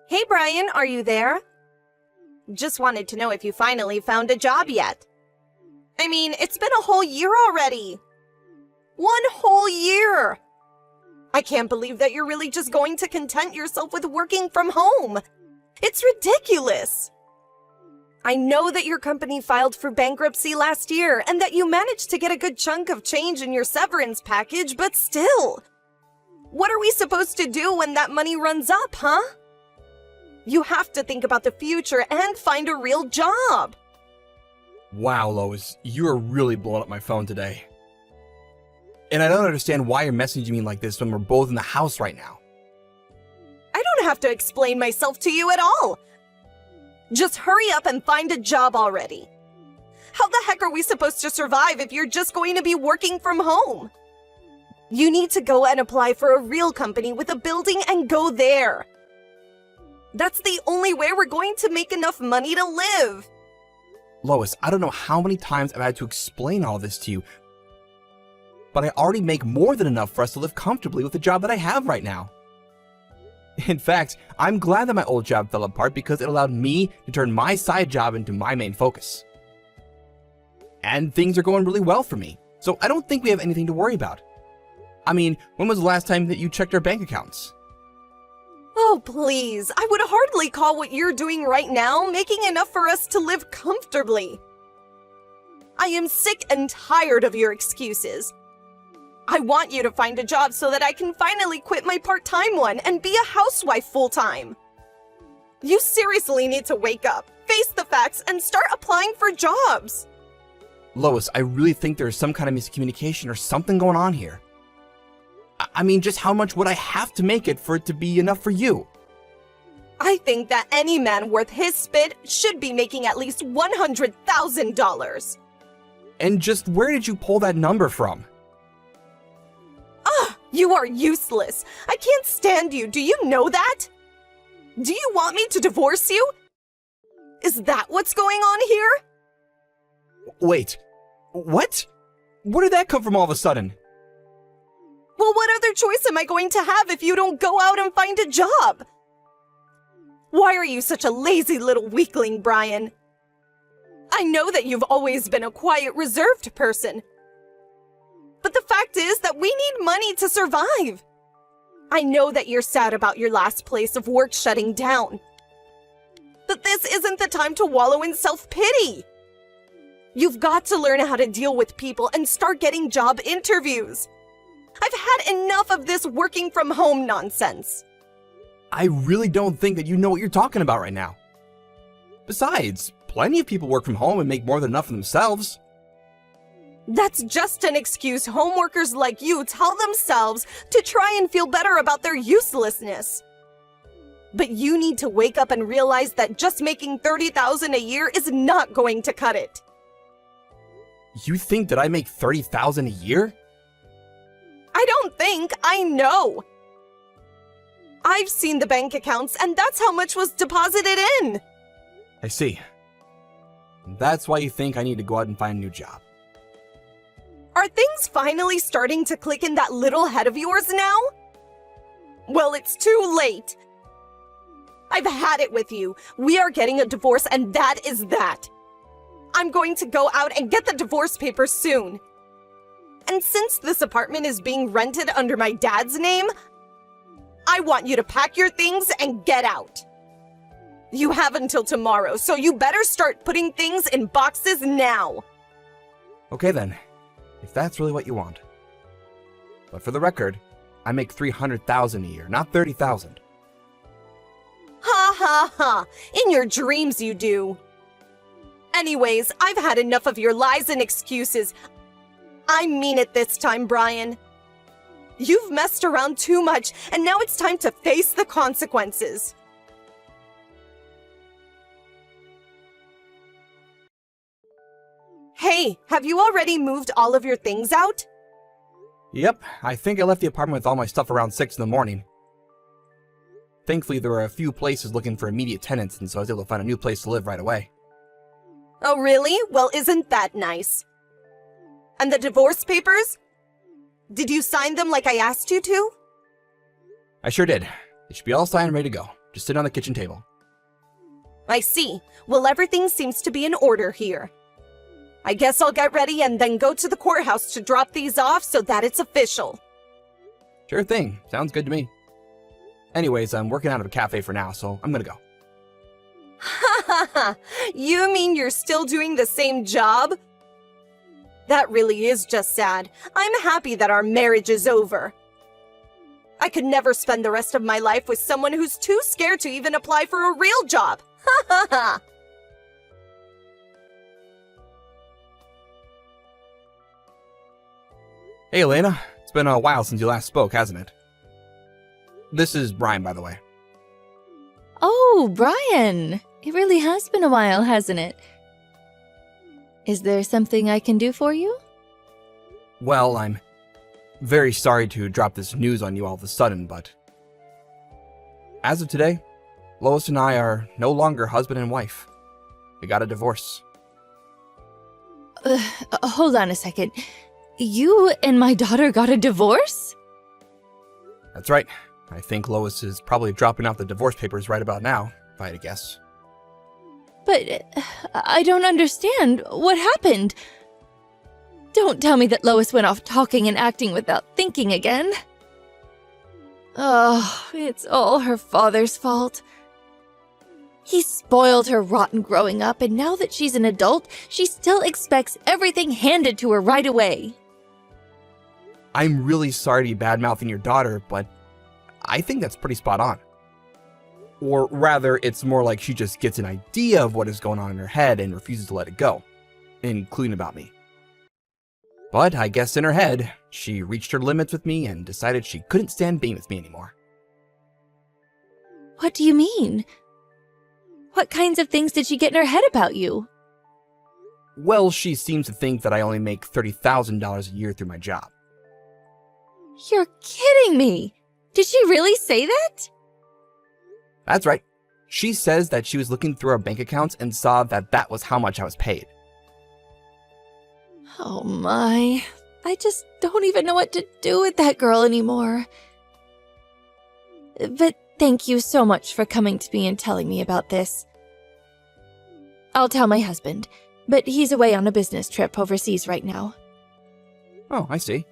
Hey Brian, are you there? Just wanted to know if you finally found a job yet. I mean, it's been a whole year already. 1 whole year! I can't believe that you're really just going to content yourself with working from home. It's ridiculous. I know that your company filed for bankruptcy last year and that you managed to get a good chunk of change in your severance package, but still. What are we supposed to do when that money runs up, huh? You have to think about the future and find a real job. Wow, Lois, you are really blowing up my phone today. And I don't understand why you're messaging me like this when we're both in the house right now. I don't have to explain myself to you at all. Just hurry up and find a job already. How the heck are we supposed to survive if you're just going to be working from home? You need to go and apply for a real company with a building and go there. That's the only way we're going to make enough money to live. Lois, I don't know how many times I've had to explain all this to you, but I already make more than enough for us to live comfortably with the job that I have right now. In fact, I'm glad that my old job fell apart because it allowed me to turn my side job into my main focus. And things are going really well for me, so I don't think we have anything to worry about. I mean, when was the last time that you checked our bank accounts? Oh, please. I would hardly call what you're doing right now making enough for us to live comfortably. I am sick and tired of your excuses. I want you to find a job so that I can finally quit my part-time one and be a housewife full-time. You seriously need to wake up, face the facts, and start applying for jobs. Lois, I really think there's some kind of miscommunication or something going on here. I mean, just how much would I have to make it for it to be enough for you? I think that any man worth his spit should be making at least $100,000. And just where did you pull that number from? You are useless. I can't stand you. Do you know that? Do you want me to divorce you? Is that what's going on here? Wait, what? Where did that come from all of a sudden? Well, what other choice am I going to have if you don't go out and find a job? Why are you such a lazy little weakling, Brian? I know that you've always been a quiet, reserved person. But the fact is that we need money to survive. I know that you're sad about your last place of work shutting down. But this isn't the time to wallow in self-pity. You've got to learn how to deal with people and start getting job interviews. I've had enough of this working from home nonsense. I really don't think that you know what you're talking about right now. Besides, plenty of people work from home and make more than enough for themselves. That's just an excuse homeworkers like you tell themselves to try and feel better about their uselessness. But you need to wake up and realize that just making $30,000 a year is not going to cut it. You think that I make $30,000 a year? I don't think, I know. I've seen the bank accounts and that's how much was deposited in. I see. That's why you think I need to go out and find a new job. Are things finally starting to click in that little head of yours now? Well, it's too late. I've had it with you. We are getting a divorce and that is that. I'm going to go out and get the divorce papers soon. And since this apartment is being rented under my dad's name, I want you to pack your things and get out. You have until tomorrow, so you better start putting things in boxes now. Okay then, if that's really what you want. But for the record, I make $300,000 a year, not $30,000. Ha ha ha, in your dreams you do. Anyways, I've had enough of your lies and excuses. I mean it this time, Brian. You've messed around too much, and now it's time to face the consequences. Hey, have you already moved all of your things out? Yep, I think I left the apartment with all my stuff around 6 in the morning. Thankfully, there were a few places looking for immediate tenants, and so I was able to find a new place to live right away. Oh, really? Well, isn't that nice? And the divorce papers? Did you sign them like I asked you to? I sure did. They should be all signed and ready to go. just sitting on the kitchen table. I see. Well, everything seems to be in order here. I guess I'll get ready and then go to the courthouse to drop these off so that it's official. Sure thing. Sounds good to me. Anyways, I'm working out of a cafe for now, so I'm gonna go. Ha ha ha! You mean you're still doing the same job? That really is just sad. I'm happy that our marriage is over. I could never spend the rest of my life with someone who's too scared to even apply for a real job. Ha ha ha! Hey, Elena. It's been a while since you last spoke, hasn't it? This is Brian, by the way. Oh, Brian! It really has been a while, hasn't it? Is there something I can do for you? Well, I'm very sorry to drop this news on you all of a sudden, but as of today, Lois and I are no longer husband and wife. We got a divorce. Hold on a second. You and my daughter got a divorce? That's right. I think Lois is probably dropping off the divorce papers right about now, if I had to guess. But I don't understand. What happened? Don't tell me that Lois went off talking and acting without thinking again. Oh, it's all her father's fault. He spoiled her rotten growing up, and now that she's an adult, she still expects everything handed to her right away. I'm really sorry to be bad-mouthing your daughter, but I think that's pretty spot on. Or rather, it's more like she just gets an idea of what is going on in her head and refuses to let it go, including about me. But I guess in her head, she reached her limits with me and decided she couldn't stand being with me anymore. What do you mean? What kinds of things did she get in her head about you? Well, she seems to think that I only make $30,000 a year through my job. You're kidding me! Did she really say that? That's right. She says that she was looking through our bank accounts and saw that that was how much I was paid. Oh my. I just don't even know what to do with that girl anymore. But thank you so much for coming to me and telling me about this. I'll tell my husband, but he's away on a business trip overseas right now. Oh, I see.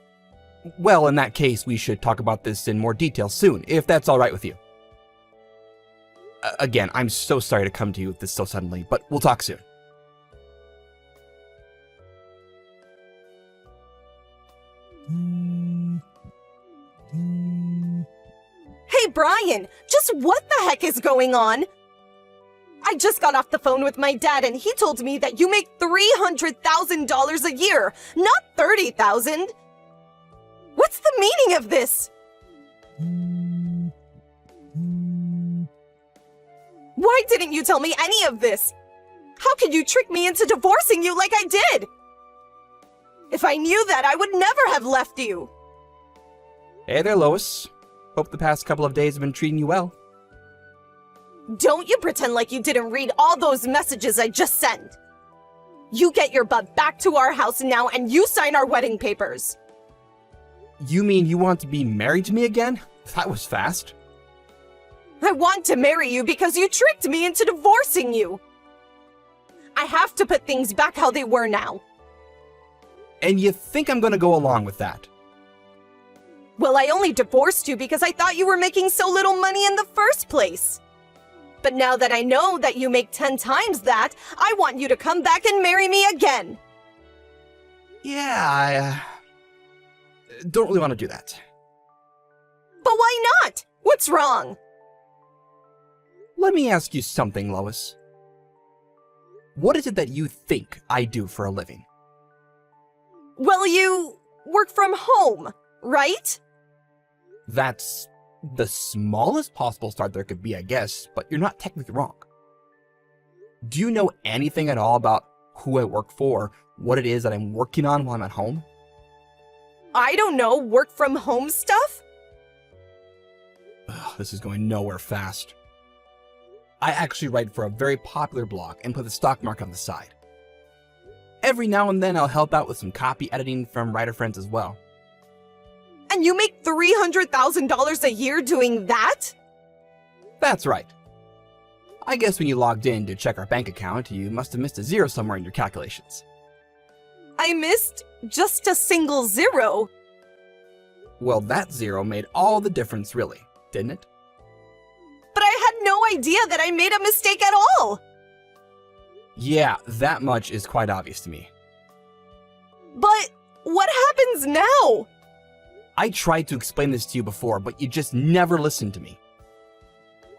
Well, in that case, we should talk about this in more detail soon, if that's all right with you. Again, I'm so sorry to come to you with this so suddenly, but we'll talk soon. Hey, Brian! Just what the heck is going on? I just got off the phone with my dad and he told me that you make $300,000 a year, not $30,000. What's the meaning of this? Why didn't you tell me any of this? How could you trick me into divorcing you like I did? If I knew that, I would never have left you. Hey there, Lois. Hope the past couple of days have been treating you well. Don't you pretend like you didn't read all those messages I just sent. You get your butt back to our house now and you sign our wedding papers. You mean you want to be married to me again? That was fast. I want to marry you because you tricked me into divorcing you. I have to put things back how they were now. And you think I'm gonna go along with that? Well, I only divorced you because I thought you were making so little money in the first place. But now that I know that you make 10 times that, I want you to come back and marry me again. Yeah, I don't really want to do that. But why not? What's wrong? Let me ask you something, Lois. What is it that you think I do for a living? Well, you work from home, right? That's the smallest possible start there could be, I guess, but you're not technically wrong. Do you know anything at all about who I work for, what it is that I'm working on while I'm at home? I don't know, work from home stuff? Ugh, this is going nowhere fast. I actually write for a very popular blog and put the stock market on the side. Every now and then I'll help out with some copy editing from writer friends as well. And you make $300,000 a year doing that? That's right. I guess when you logged in to check our bank account, you must have missed a zero somewhere in your calculations. I missed just a single zero. Well, that zero made all the difference, really, didn't it? But I had no idea that I made a mistake at all. Yeah, that much is quite obvious to me. But what happens now? I tried to explain this to you before, but you just never listened to me.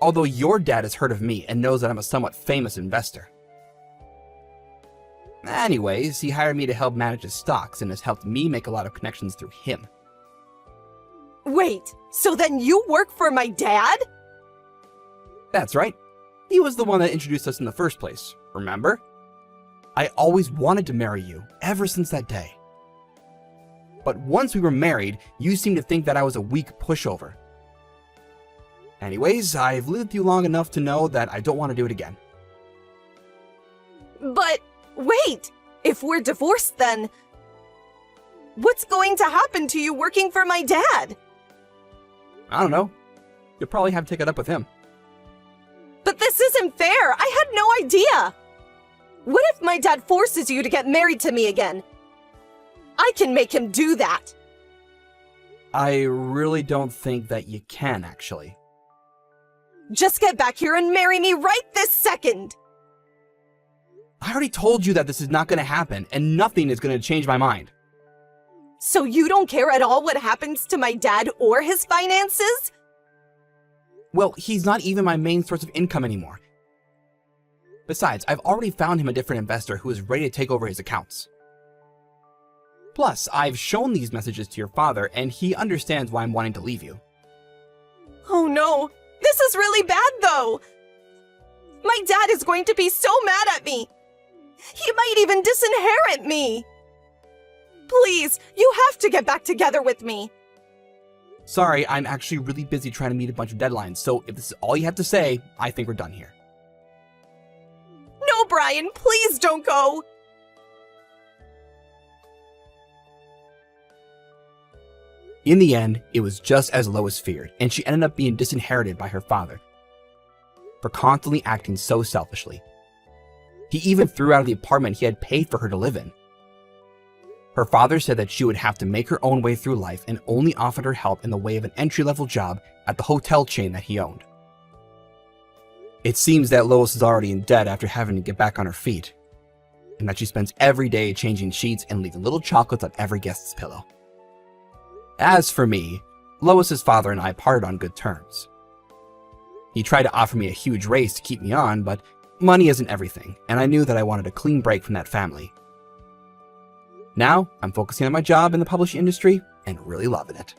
Although your dad has heard of me and knows that I'm a somewhat famous investor. Anyways, he hired me to help manage his stocks and has helped me make a lot of connections through him. Wait, so then you work for my dad? That's right. He was the one that introduced us in the first place, remember? I always wanted to marry you, ever since that day. But once we were married, you seemed to think that I was a weak pushover. Anyways, I've lived with you long enough to know that I don't want to do it again. But wait, if we're divorced then, what's going to happen to you working for my dad? I don't know. You'll probably have to take it up with him. But this isn't fair. I had no idea. What if my dad forces you to get married to me again? I can make him do that. I really don't think that you can, actually. Just get back here and marry me right this second. I already told you that this is not going to happen, and nothing is going to change my mind. So you don't care at all what happens to my dad or his finances? Well, he's not even my main source of income anymore. Besides, I've already found him a different investor who is ready to take over his accounts. Plus, I've shown these messages to your father, and he understands why I'm wanting to leave you. Oh no, this is really bad though. My dad is going to be so mad at me. He might even disinherit me. Please, you have to get back together with me. Sorry, I'm actually really busy trying to meet a bunch of deadlines, so if this is all you have to say, I think we're done here. No, Brian, please don't go. In the end, it was just as Lois feared, and she ended up being disinherited by her father for constantly acting so selfishly. He even threw out the apartment he had paid for her to live in. Her father said that she would have to make her own way through life and only offered her help in the way of an entry-level job at the hotel chain that he owned. It seems that Lois is already in debt after having to get back on her feet, and that she spends every day changing sheets and leaving little chocolates on every guest's pillow. As for me, Lois's father and I parted on good terms. He tried to offer me a huge raise to keep me on, but money isn't everything, and I knew that I wanted a clean break from that family. Now, I'm focusing on my job in the publishing industry and really loving it.